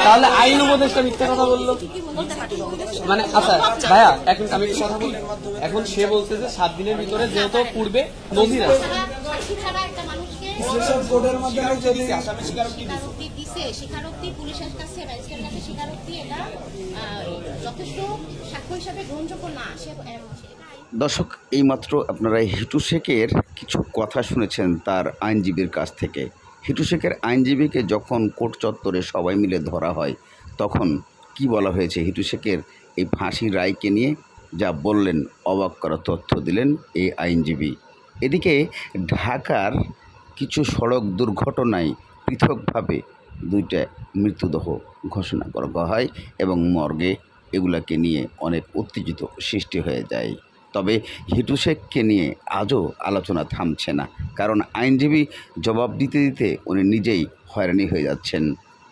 তাহলে আইন উপদেষ্টা মিথ্যা কথা বললো মানে? আচ্ছা ভাইয়া এখন আমি কথা বলি, এখন সে বলছে যে 7 দিনের ভিতরে যেহেতু পূর্বে নজির আছে, স্বীকারোক্তি পুলিশের কাছে ম্যাজিস্ট্রেটের কাছে স্বীকারোক্তি এটা যথেষ্ট সাক্ষ্য হিসাবে গ্রহণযোগ্য না। দর্শক, এইমাত্র আপনারা হিটু শেখের কিছু কথা শুনেছেন তার আইনজীবীর কাছ থেকে। হিটু শেখের আইনজীবীকে যখন কোর্ট চত্বরে সবাই মিলে ধরা হয় তখন কি বলা হয়েছে হিটু শেখের এই ফাঁসির রায়কে নিয়ে যা বললেন, অবাক করা তথ্য দিলেন এই আইনজীবী। এদিকে ঢাকার কিছু সড়ক দুর্ঘটনায় পৃথকভাবে 2টা মৃতদেহ ঘোষণা করা হয় এবং মর্গে এগুলাকে নিয়ে অনেক উত্তেজিত সৃষ্টি হয়ে যায়। তবে হিটু শেখকে নিয়ে আজও আলোচনা থামছে না, কারণ আইনজীবী জবাব দিতে দিতে উনি নিজেই হয়রানি হয়ে যাচ্ছেন।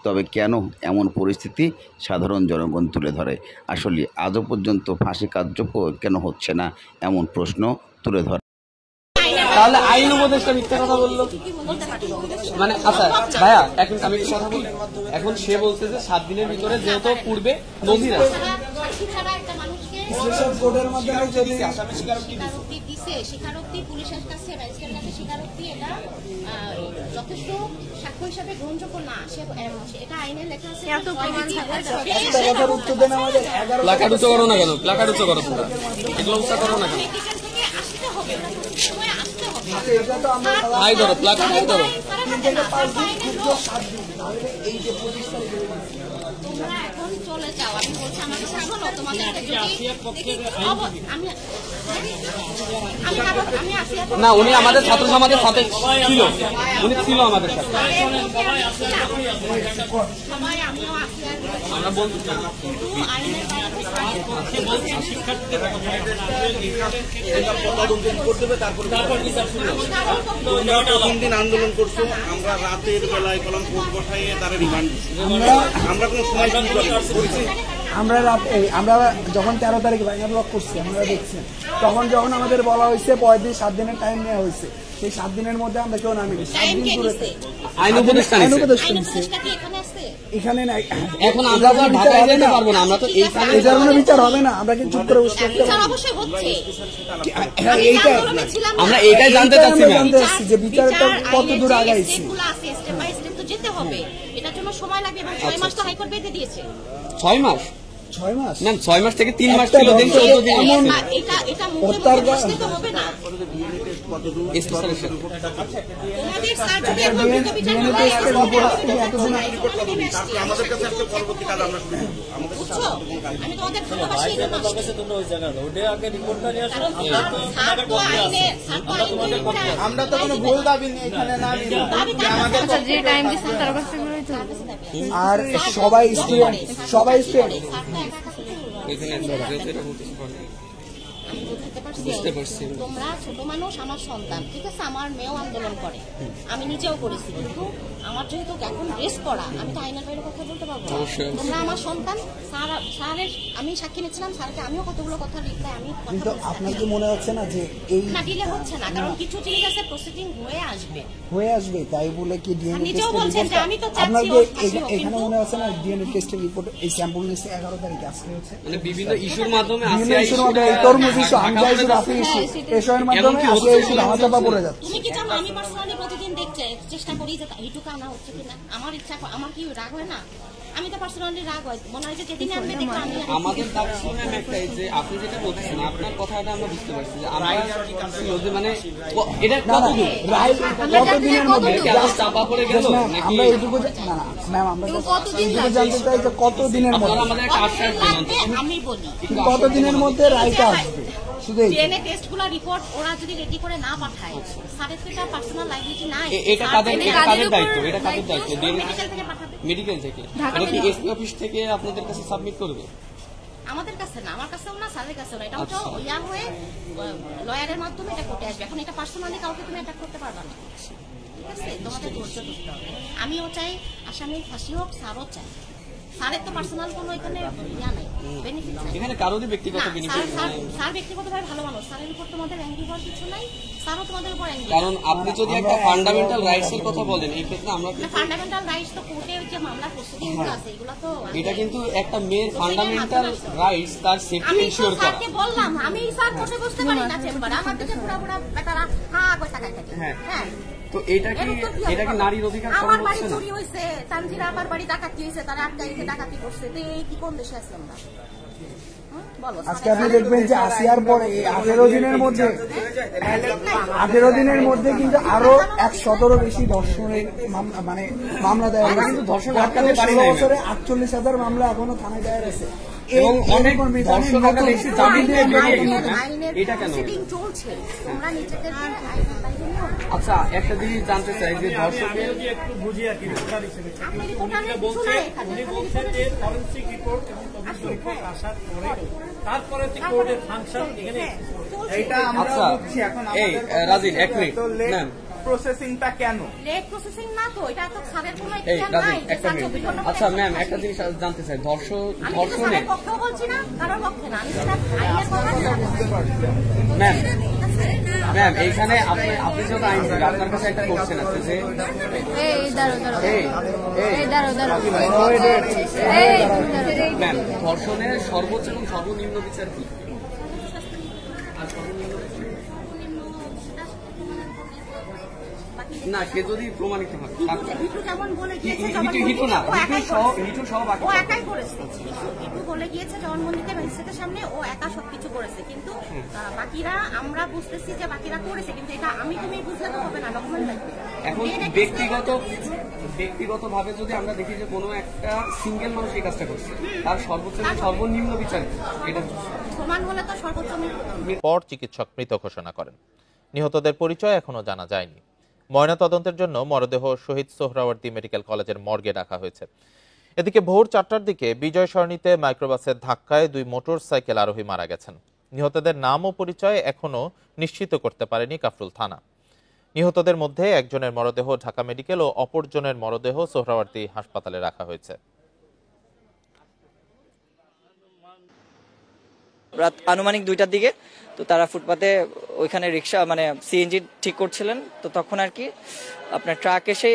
তবে কেন এমন পরিস্থিতি সাধারণ জনগণ তুলে ধরে, আসলে আজও পর্যন্ত ফাঁসি কার্যকর কেন হচ্ছে না এমন প্রশ্ন তুলে ধরে। তাহলে আইন উপদেষ্টা মিথ্যা কথা বললো মানে? আচ্ছা ভাইয়া এখন আমি কথা বলি, এখন সে বলছে যে 7 দিনের ভিতরে যেহেতু পূর্বে নজির আছে, স্বীকারোক্তি পুলিশের কাছে ম্যাজিস্ট্রেটের কাছে স্বীকারোক্তি এটা যথেষ্ট সাক্ষ্য হিসাবে গ্রহণযোগ্য না। এটা আইনে লেখা আছে। প্লাকার্ড উচ্চ করো না কেন? প্লাকার্ড উচ্চ করো তোমরা, এগুলো উচ্চ করো না কেন? হাই ধরো, প্লাকার্ড হাই ধরো। এখন চলে যাও, আমি বলছি আমাকে ছাড়ো, তোমাদেরকে না, উনি আমাদের ছাত্র সমাজের সাথে ছিল, উনি ছিল আমাদের সাথে। আমরা বলছি প্রথম দিন আন্দোলন করছো, আমরা রাতের বেলায় কলম কোর্ট বসাইয়ে তারা রিমান্ড দিচ্ছি। আমরা কোনো সময় আমরা যখন 13 তারিখে বাইনার ব্লক করছি, আমরা দেখছি তখন যখন আমাদের বলা হয়েছে 7 দিনের টাইম নেওয়া হয়েছে, সেই 7 দিনের মধ্যে আমরা কেউ নামি 7 দিন দূরে আইন উপদেষ্টা এখানে নাই। এখন আমরা ঢাকায় যেতে পারবো না, আমরা তো এটার কোনো বিচার হবে না। আমরা কি চুপ করে বসে থাকতে পারবো? আমরা এইটাই জানতে চাচ্ছি যে বিচারটা কত দূর আগাইছে। যেতে হবে, এটার জন্য সময় লাগবে এবং 6 মাস তো হাইকোর্ট বেঁধে দিয়েছে। 6 মাস? 6 মাস ম্যাম 6 মাস থেকে 3 মাস ছিল, দিন 14 দিন। এটা মুখে বসতে তো হবে না। আমাদের কাছে একটা পরবর্তী কাজ আমরা শুরু করবো। আমি তোমাদের ভালোবাসি, আমরা তো কোনো ভুল দাবি নেই এখানে না। আর সবাই স্টুডেন্ট, তোমরা ছোট মানুষ, আমার সন্তান, ঠিক আছে, আমার মেয়েও আন্দোলন করে, আমি নিজেও করেছি, কিন্তু আমার যেহেতু এখন রেস্ট করা, আমি তো আইনের বাইরে কথা বলতে পারবো না। তোমরা আমার সন্তান, স্যারের আমি সাক্ষী নিচ্ছিলাম, স্যারকে আমিও কতগুলো কথা লিখতে আমি কিন্তু আপনার কি মনে হচ্ছে না যে এই না দিলে হচ্ছে না, কারণ কিছু জিনিস আছে প্রসিডিং হয়ে আসবে, তাই বলে কি ডিএনএ নিজেও বলছেন যে আমি তো আপনার এখানে মনে হচ্ছে না ডিএনএ টেস্টের রিপোর্ট এই স্যাম্পল নিচ্ছে 11 তারিখে আজকে হচ্ছে, মানে বিভিন্ন ইস্যুর মাধ্যমে তরমুজ ইস্যু, আমজা ইস্যু, রাফি ইস্যু, এসবের মাধ্যমে আজকে ইস্যু ধামাচাপা পড়ে যাচ্ছে। তুমি কি জানো আমি পার্সোনালি প্রতিদিন দেখতে চেষ্টা করি যে হিটুকা আনা হচ্ছে কিনা, আমার ইচ্ছা, আমার কি রাগ হয় না? আমি তো পার্সোনালি রাগ হয়, মনে হয় যে যেদিন আনবে দেখতে আমি আমাদের দাবি শুনে একটাই যে আপনি যেটা বলছেন, আপনার কথাটা আমরা বুঝতে পারছি যে আমরা যে মানে এটা কতদিনের মধ্যে চাপা পড়ে গেল নাকি আমরা এইটুকু না ম্যাম, আমরা এইটুকু জানতে চাই যে কতদিনের মধ্যে, আমাদের একটা আশ্বাস দেন, আমি বলি কতদিনের মধ্যে রায়টা আসবে। শুধু ডিএনএ টেস্টগুলো রিপোর্ট ওরা যদি রেডি করে না পাঠায়, স্যারের তো এটা পার্সোনাল লাইবিলিটি নাই, এটা কাদের দায়িত্ব? এটা কাদের দায়িত্ব? মেডিকেল থেকে পাঠাবে, মেডিকেল থেকে, মানে কি এসপি অফিস থেকে আপনাদের কাছে সাবমিট করবে? আমাদের কাছে না, আমার কাছেও না, স্যারের কাছেও না, এটা হচ্ছে ইয়া হয়ে লয়ারের মাধ্যমে এটা কোর্টে আসবে। এখন এটা পার্সোনালি কাউকে তুমি অ্যাটাক করতে পারবে না, ঠিক আছে? তোমাদের ধৈর্য ধরতে হবে। আমিও চাই আসামির ফাঁসি হোক, স্যারও চাই। স্যারের তো পার্সোনাল কোনো এখানে ইয়া নাই, বেনিফিট নাই, এখানে কারোরই ব্যক্তিগত বেনিফিট নাই। স্যার ব্যক্তিগতভাবে ভালো মানুষ, স্যারের উপর তোমাদের অ্যাঙ্গি হওয়ার কিছু নাই। স্যারও তোমাদের উপর angry। কারণ আপনি যদি একটা ফান্ডামেন্টাল রাইটস এর কথা বলেন, এই ক্ষেত্রে আমরা ফান্ডামেন্টাল রাইটস তো কোর্টে যে মামলা প্রসিডিং আছে এগুলো তো এটা কিন্তু একটা মেয়ের ফান্ডামেন্টাল রাইটস, তার সেফটি আমি এনশিওর করা। স্যারকে বললাম, আমি স্যার বসে বুঝতে পারি না চেম্বারে, আমার দিকে পুরো পুরো বেটারা করে তাকায় থাকে। হ্যাঁ। হ্যাঁ, তো এটা কি নারীর অধিকার আমার খর্ব বাড়ি হচ্ছে না? চুরি হয়েছে, তানজিরা আমার বাড়ি ডাকাতি হয়েছে, তারা আটকা রেখে ডাকাতি করছে, তো এই কি কোন দেশে আছি আমরা? বলো। আজকে আপনি দেখবেন যে আসিয়ার পরে এই 18 দিনের মধ্যে 18 দিনের মধ্যে কিন্তু আরো 117 বেশি ধর্ষণের মানে মামলা দেওয়া হয়েছে। কিন্তু ধর্ষণ আটকাতে পারি না। বছরে 48,000 মামলা এখনো থানায় দায়ের আছে। এবং অনেক ধর্ষণ আমরা দেখছি জামিন দিয়ে বেরিয়ে গেছে। এটা কেন? প্রসিডিং চলছে, তোমরা নিজেদের আইনের বাইরে নিও না। আচ্ছা, একটা জিনিস জানতে চাই যে ধর্ষকের একটু বুঝি আর কি রিপোর্টার হিসেবে আপনি রিপোর্টার বলছে উনি বলছেন যে ফরেনসিক রিপোর্ট এবং তদন্ত রিপোর্ট আসার পরে তারপরে কোর্টের ফাংশন এখানে এইটা আচ্ছা, এই রাজিন এক মিনিট ম্যাম, প্রসেসিংটা কেন? লেট প্রসেসিং না তো, এটা তো স্যারের কোনো এই ইচ্ছা রাজিন নাই যে একটা স্যার মিনিট। 24 ঘন্টা আচ্ছা পরে ম্যাম, একটা জিনিস জানতে চাই, আমি কিন্তু ধর্ষণে স্যারের পক্ষেও বলছি না, কারোর পক্ষে না, আমি যেটা আইনের কথা সেটা বলছি। ম্যাম, ম্যাম এইখানে আপনি যত আইনজীবী, আপনার কাছে একটা কোশ্চেন আছে যে ম্যাম, ধর্ষণের সর্বোচ্চ এবং সর্বনিম্ন বিচার কি? আর সর্বনিম্ন না, সে যদি প্রমাণিত হয়, হিটু যেমন বলে গিয়েছে হিটু না, হিটু সহ বাকি ও একাই করেছে। হিটু বলে গিয়েছে জবানবন্দিতে ম্যাজিস্ট্রেটের সামনে ও একা সবকিছু করেছে, কিন্তু বাকিরা আমরা বুঝতেছি যে বাকিরা করেছে, কিন্তু এটা আমি তুমি বুঝলে তো হবে না, ডকুমেন্ট লাগবে। এখন ব্যক্তিগতভাবে যদি আমরা দেখি যে কোনো একটা সিঙ্গেল মানুষ এই কাজটা করছে, তার সর্বোচ্চ এবং সর্বনিম্ন বিচার কি? এটা প্রমাণ হলে তো সর্বোচ্চ পর চিকিৎসক মৃত ঘোষণা করেন। নিহতদের পরিচয় এখনো জানা যায়নি। ময়নাতদন্তের জন্য মরদেহ শহীদ সোহরাওয়ার্দী মেডিকেল কলেজের মর্গে রাখা হয়েছে। এদিকে ভোর 4টার দিকে বিজয় সরণিতে মাইক্রোবাসের ধাক্কায় 2 মোটর সাইকেল আরোহী মারা গেছেন। নিহতদের নাম ও পরিচয় এখনো নিশ্চিত করতে পারেনি কাফরুল থানা। নিহতদের মধ্যে একজনের মরদেহ ঢাকা মেডিকেল ও অপরজনের মরদেহ সোহরাওয়ার্দী হাসপাতালে রাখা হয়েছে। রাত আনুমানিক 2টার দিকে তো তারা ফুটপাতে ওইখানে রিক্সা মানে সিএনজি ঠিক করছিলেন, তো তখন আর কি আপনার ট্রাক এসে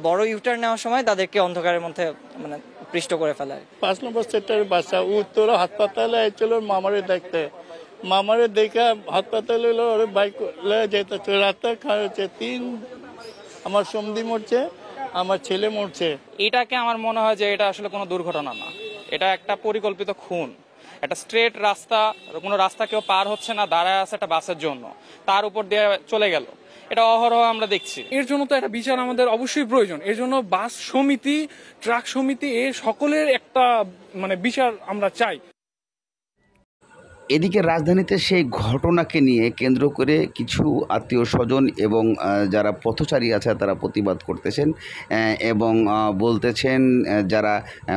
বড় ইউটার্ন নেওয়ার সময় তাদেরকে অন্ধকারের মধ্যে মানে পৃষ্ঠ করে ফেলায়। 5 নম্বর সেক্টরের বাসা উত্তর হাসপাতালে আইছিল মামারে দেখতে, মামারে দেখে হাসপাতালে ওর বাইক যেতে রাস্তায় খাওয়া হচ্ছে 3 আমার সমধি মরছে, আমার ছেলে মরছে। এটাকে আমার মনে হয় যে এটা আসলে কোনো দুর্ঘটনা না, এটা একটা পরিকল্পিত খুন। একটা স্ট্রেট রাস্তা, কোনো রাস্তা কেউ পার হচ্ছে না, দাঁড়ায় আছে একটা বাসের জন্য, তার উপর দিয়ে চলে গেল, এটা অহরহ আমরা দেখছি। এর জন্য তো একটা বিচার আমাদের অবশ্যই প্রয়োজন। এর জন্য বাস সমিতি, ট্রাক সমিতি, এর সকলের একটা মানে বিচার আমরা চাই। এদিকে রাজধানীতে সেই ঘটনাকে নিয়ে কেন্দ্র করে কিছু আত্মীয় স্বজন এবং যারা পথচারী আছে তারা প্রতিবাদ করতেছেন এবং বলতেছেন যারা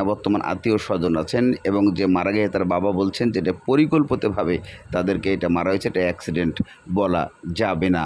বর্তমান আত্মীয় স্বজন আছেন এবং যে মারা গেছে তার বাবা বলছেন যে এটা পরিকল্পিতভাবে তাদেরকে এটা মারা হয়েছে, এটা অ্যাক্সিডেন্ট বলা যাবে না।